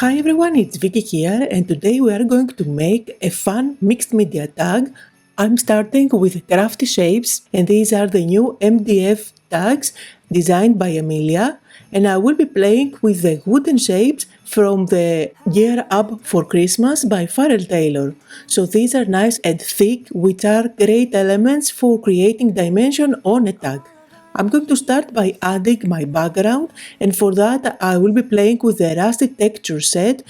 Hi everyone, it's Vicky here, and today we are going to make a fun mixed media tag. I'm starting with crafty shapes, and these are the new MDF tags designed by Emilia, and I will be playing with the wooden shapes from the Gear Up for Christmas by Farrell Taylor. So these are nice and thick, which are great elements for creating dimension on a tag. I'm going to start by adding my background, and for that I will be playing with the Rusty texture set.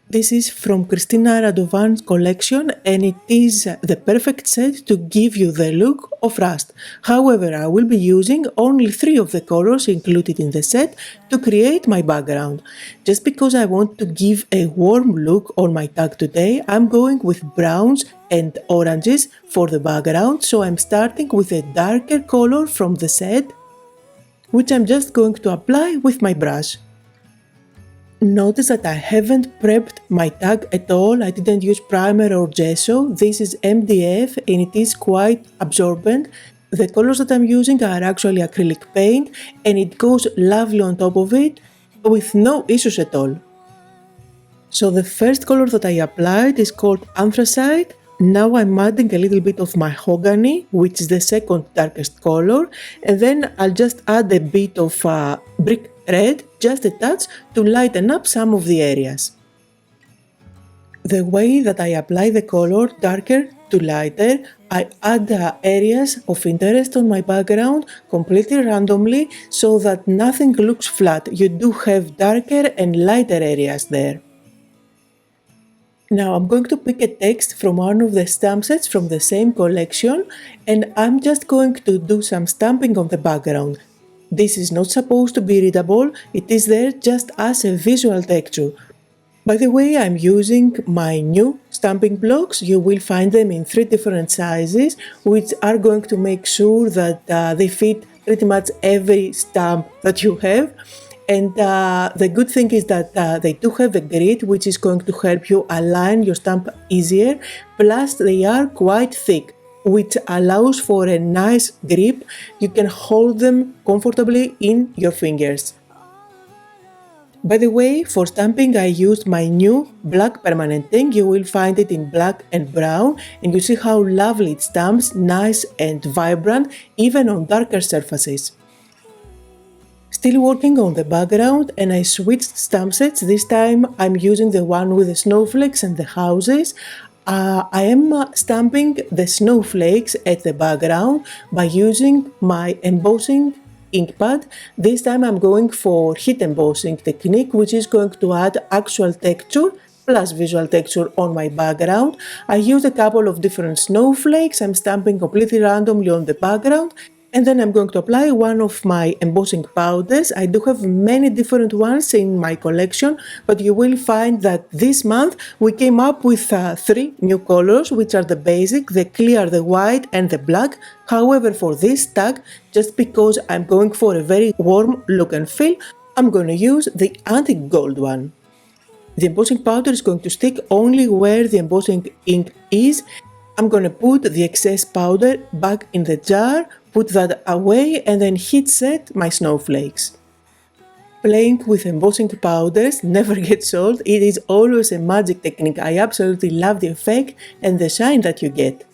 This is from Christina Radovan's collection, and it is the perfect set to give you the look of Rust. However, I will be using only 3 of the colors included in the set to create my background. Just because I want to give a warm look on my tag today, I'm going with browns and oranges for the background, so I'm starting with a darker color from the set, which I'm just going to apply with my brush. Notice that I haven't prepped my tag at all. I didn't use primer or gesso. This is MDF and it is quite absorbent. The colors that I'm using are actually acrylic paint, and it goes lovely on top of it with no issues at all. So the first color that I applied is called Anthracite. Now I'm adding a little bit of Mahogany, which is the second darkest color, and then I'll just add a bit of Brick Red, just a touch, to lighten up some of the areas. The way that I apply the color darker to lighter, I add areas of interest on my background completely randomly so that nothing looks flat. You do have darker and lighter areas there. Now I'm going to pick a text from one of the stamp sets from the same collection, and I'm just going to do some stamping on the background. This is not supposed to be readable, it is there just as a visual texture. By the way, I'm using my new stamping blocks. You will find them in 3 different sizes, which are going to make sure that they fit pretty much every stamp that you have. And the good thing is that they do have a grid, which is going to help you align your stamp easier. Plus they are quite thick, which allows for a nice grip. You can hold them comfortably in your fingers. By the way, for stamping I used my new black permanent ink. You will find it in black and brown, and you see how lovely it stamps, nice and vibrant, even on darker surfaces. Still working on the background, and I switched stamp sets. This time I'm using the one with the snowflakes and the houses. I am stamping the snowflakes at the background by using my embossing ink pad. This time I'm going for heat embossing technique, which is going to add actual texture plus visual texture on my background. I used a couple of different snowflakes. I'm stamping completely randomly on the background, and then I'm going to apply one of my embossing powders. I do have many different ones in my collection, but you will find that this month we came up with 3 new colors, which are the basic, the clear, the white and the black. However, for this tag, just because I'm going for a very warm look and feel, I'm going to use the antique gold one. The embossing powder is going to stick only where the embossing ink is. I'm going to put the excess powder back in the jar, put that away, and then heat set my snowflakes. Playing with embossing powders never gets old. It is always a magic technique. I absolutely love the effect and the shine that you get.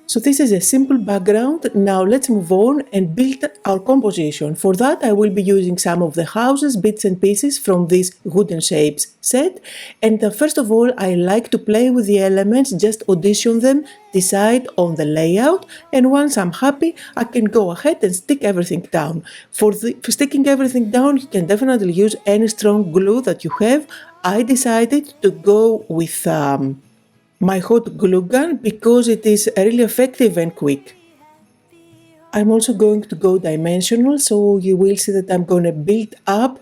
So this is a simple background. Now let's move on and build our composition. For that I will be using some of the houses, bits and pieces from this wooden shapes set. And first of all, I like to play with the elements, just audition them, decide on the layout, and once I'm happy I can go ahead and stick everything down. For sticking everything down, you can definitely use any strong glue that you have. I decided to go with my hot glue gun because it is really effective and quick. I'm also going to go dimensional, so you will see that I'm going to build up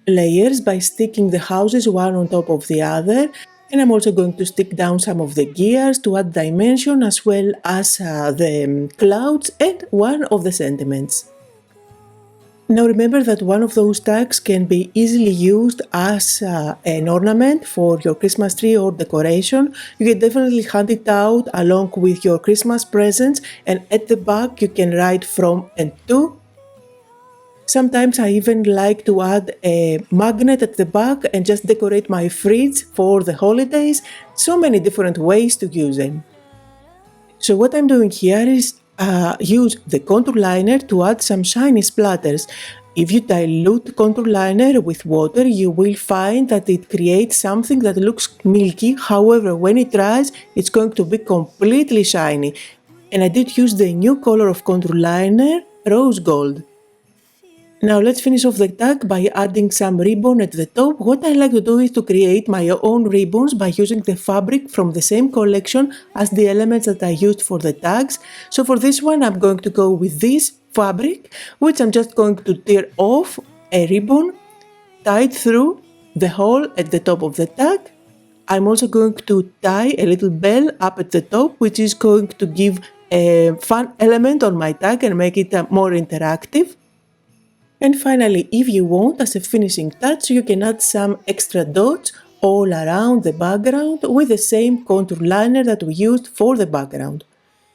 layers by sticking the houses one on top of the other, and I'm also going to stick down some of the gears to add dimension, as well as the clouds and one of the sentiments. Now remember that one of those tags can be easily used as an ornament for your Christmas tree or decoration. You can definitely hand it out along with your Christmas presents, and at the back you can write from and to. Sometimes I even like to add a magnet at the back and just decorate my fridge for the holidays. So many different ways to use them. So what I'm doing here is use the contour liner to add some shiny splatters. If you dilute contour liner with water, you will find that it creates something that looks milky. However, when it dries, it's going to be completely shiny. And I did use the new color of contour liner, rose gold. Now let's finish off the tag by adding some ribbon at the top. What I like to do is to create my own ribbons by using the fabric from the same collection as the elements that I used for the tags. So for this one I'm going to go with this fabric, which I'm just going to tear off a ribbon, tie it through the hole at the top of the tag. I'm also going to tie a little bell up at the top, which is going to give a fun element on my tag and make it more interactive. And finally, if you want, as a finishing touch, you can add some extra dots all around the background with the same contour liner that we used for the background.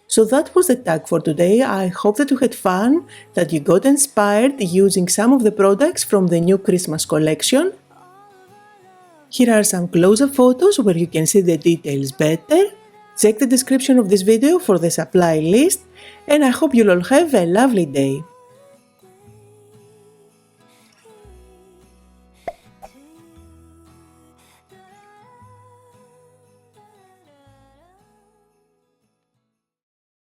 So that was the tag for today. I hope that you had fun, that you got inspired using some of the products from the new Christmas collection. Here are some close-up photos where you can see the details better. Check the description of this video for the supply list, and I hope you'll all have a lovely day.